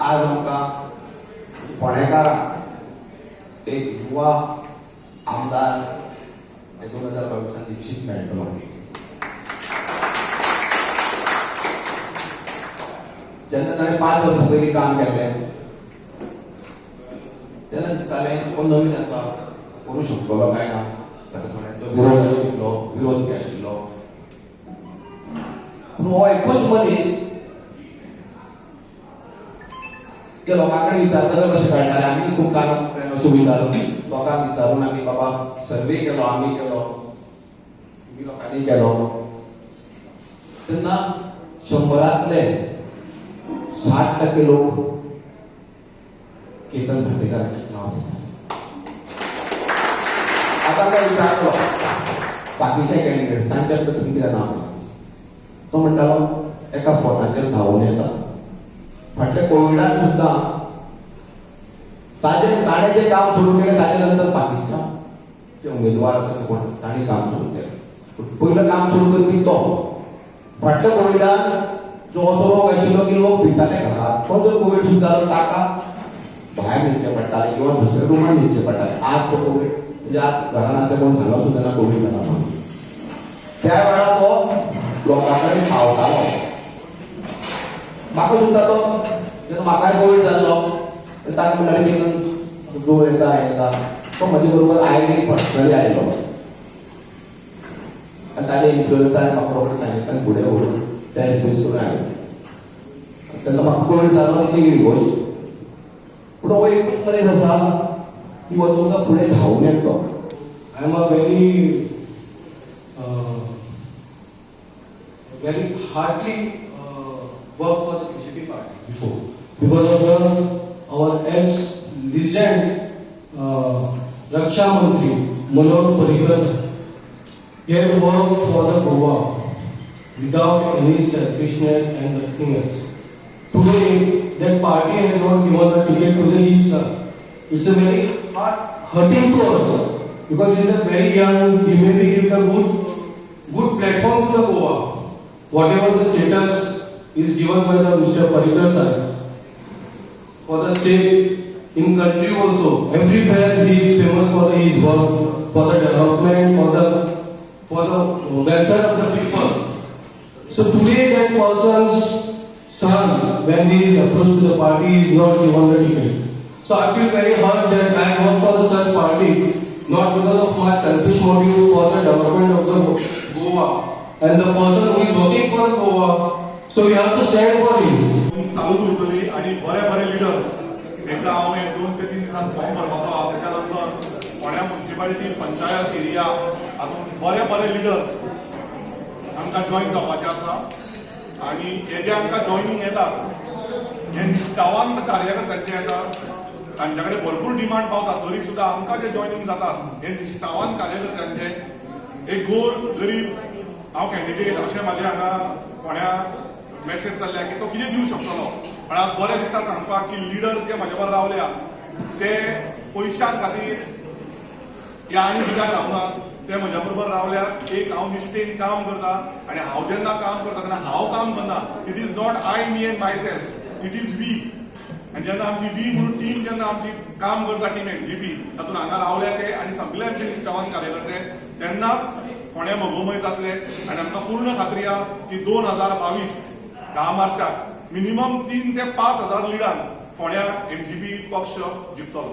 आज आमकां फोंडेकारांक एक युवा आमदार 2022 निश्चित मेळटलो. जेन्ना ताणें 5 वर्सां पयलीं काम केल्लें तेन्ना दिसतालें कोण नवीन आसा करूं शकतलो काय ना. ताका थोड्यांचो विरोध आशिल्लो, विरोध बी आशिल्लो. पूण हो एकूच मनीस ते लोकां कडेन विचारतलो कशें कळटालें. आमी खूब कानां अशें विचारलो, लोकांक विचारून आमी बाबा सर्वे केलो, आमी केलो, तुमी लोकांनी केलो. तेन्ना 100रांतले 60% लोक केतन भाटेकाराचें नांव घेतात. आतां तो विचारलो बाकीचे कॅन्डिडेट्स तांचे तुमी कितें नांव घेता. तो म्हणटालो एका फोनाचेर धांवून येता. फाटल्या कोविडान सुद्दां ताणें जें काम सुरू केलें ताचे नंतर बाकीच्या जे उमेदवार आसा कोण तांणी काम सुरू केलें. पयलें काम सुरू करपी तो. फाटल्या कोविडान जो असो रोग आशिल्लो की लोक भिताले घरात, तो जर कोविड सुद्दां जालो ताका भायर न्हिदचें पडटालें किंवा दुसऱ्या रुमान न्हिदचें पडटालें. आज तो कोविड म्हणजे आज घरान आसा कोण सांगलो सुद्दां ना कोविड जाला म्हणून. त्या वेळार तो लोकां कडेन पावतालो. म्हाका सुद्दां तो जेन्ना म्हाकाय कोविड जाल्लो ताका म्हणटाले की जो येता तो म्हजे बरोबर आयडी पर्सनली आयलो आनी ताजे इन्फ्लुएन्सान म्हाका रोखडें सांगितलें फुडें व्हरून टेस्ट बेस करून आयलो. तेन्ना म्हाका कोविड जालो ती वेगळी गोश्ट. पूण हो एकूच मनीस आसा की हो तुमकां फुडें धांवून येतो. I am a very hardly work for the BJP party before because of our ex-legend Raksha Mantri Manoj Parrikar. He had worked for the Goa without any selfishness and nothing else. Today, that party has not given a ticket to the East. It's a very hurting to us because he's a very young. He may be give the good platform to the Goa. Whatever the status is given by the Mr. Parrikar sir for the state in country also, everywhere he is famous for his work, for the development, for the welfare of the people. So today that person's son, when he is approached to the party, is not given the ticket. So I feel very hurt that I work for the such party not because of my selfish motive for the development of the Goa. And the person who is working for Goa, so we have to stand for him. चालू उरतली आणि बरे leaders एकदा हांव 2 ते 3 दिसांत form भरपाचो आहा. तेच्या नंतर फोंड्या म्युनिसिपालिटी पंचायत एरिया हातूंत बरे लिडर्स आमकां जॉइन जावपाचे आसा. आणि हे जे आमकां जॉइनिंग येतात हे निश्ठावान कार्यकर्त्यांचे येतात. तांचे कडेन भरपूर डिमांड पावता तरी सुद्दां आमकां जे जॉइनिंग जातात हे निश्ठावान कार्यकर्त्यांचे. एक गोर गरीब हांव कॅन्डिडेट अशें म्हाजे हांगा फोंड्या मेसेज चल्ल्या की तो कितें दिवंक शकतलो. पण आज बरें दिसता सांगपाक की लिडर्स जे म्हाजे बरोबर रावल्या ते पयशां खातीर ह्या आनी दिगार रावनात. ते म्हज्या बरोबर रावल्या. एक हांव निश्ठेन काम करता आणि हांव जेन्ना काम करता तेन्ना हांव काम करना. It is not I me and myself, it is we. आनी जेन्ना आमची वी म्हणून टीम जेन्ना आमची काम करता टीम एनजीपी तातूंत हांगा रावल्या ते आनी सगळे आमचे निश्ठावान कार्यकर्ते तेन्नाच फोंड्या मगोमय जातले. आनी आमकां पूर्ण खात्री आहा की 2022 10 मार्चाक मिनिमम 3 ते 5 हजार लिडान फोंड्या एनजीपी पक्ष जिखतलो.